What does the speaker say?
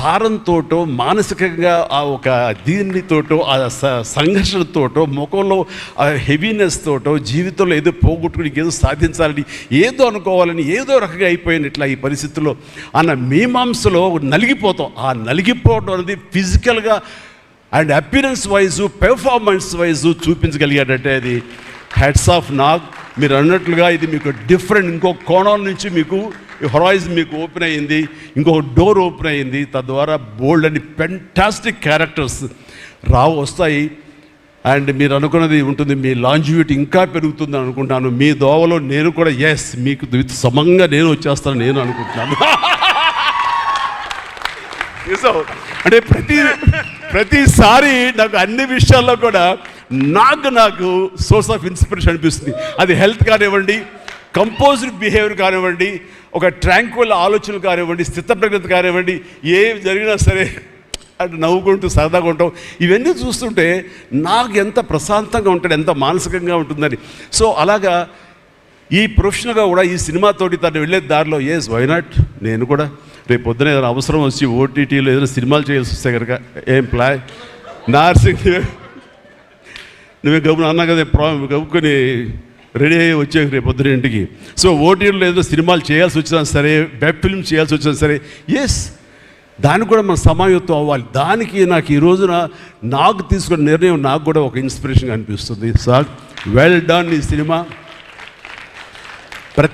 భారంతోటో మానసికంగా ఆ ఒక దీనితోటో ఆ సంఘర్షణతోటో ముఖంలో ఆ హెవీనెస్ తోటో జీవితంలో ఏదో పోగొట్టుకుని ఏదో సాధించాలని ఏదో అనుకోవాలని ఏదో రకంగా అయిపోయిన ఇట్లా ఈ పరిస్థితుల్లో అన్న మీమాంసలో నలిగిపోతాం. ఆ నలిగిపోవడం అనేది ఫిజికల్గా and appearance wise performance wise చూపించగలిగాడంటే అది హ్యాట్స్ ఆఫ్ నాగ్. మీరు అన్నట్లుగా ఇది మీకు డిఫరెంట్ ఇంకో కోణం నుంచి మీకు హొరైజన్ మీకు ఓపెన్ అయ్యింది, ఇంకొక డోర్ ఓపెన్ అయ్యింది. తద్వారా బోల్డ్ అని ఫెంటాస్టిక్ క్యారెక్టర్స్ వస్తాయి. అండ్ మీరు అనుకున్నది ఉంటుంది, మీ లాంజివిటీ ఇంకా పెరుగుతుంది అనుకుంటాను. మీ దోవలో నేను కూడా మీకు సమంగా నేను వచ్చేస్తాను నేను అనుకుంటున్నాను. అంటే ప్రతిసారి నాకు అన్ని విషయాల్లో కూడా నాకు సోర్స్ ఆఫ్ ఇన్స్పిరేషన్ అనిపిస్తుంది. అది హెల్త్ కానివ్వండి, కంపోజ్డ్ బిహేవియర్ కానివ్వండి, ఒక ట్రాంక్విల్ ఆలోచనలు కానివ్వండి, స్థితప్రజ్ఞత కానివ్వండి, ఏం జరిగినా సరే అంటే నవ్వుకుంటూ సరదాగా ఉంటాం. ఇవన్నీ చూస్తుంటే నాకు ఎంత ప్రశాంతంగా ఉంటుంది, ఎంత మానసికంగా ఉంటుందని. సో అలాగా ఈ ప్రొఫెషనల్గా కూడా ఈ సినిమాతోటి తను వెళ్ళే దారిలో వై నాట్ నేను కూడా రేపు పొద్దున ఏదైనా అవసరం వచ్చి ఓటీటీలో ఏదైనా సినిమాలు చేయాల్సి వస్తే కనుక ఏం ప్లాయ్ నార్సింగ్ నువ్వే గబుని అన్నా కదా గబుకొని రెడీ అయ్యి వచ్చే రేపు పొద్దున ఇంటికి. సో ఓటీటీలో ఏదో సినిమాలు చేయాల్సి వచ్చినా సరే, వెబ్ ఫిల్మ్ చేయాల్సి వచ్చినా సరే, దానికి కూడా మనం సమాయత్తం అవ్వాలి. దానికి నాకు ఈ రోజున నాకు తీసుకున్న నిర్ణయం నాకు కూడా ఒక ఇన్స్పిరేషన్ అనిపిస్తుంది. సార్ వెల్ డన్ ఈ సినిమా.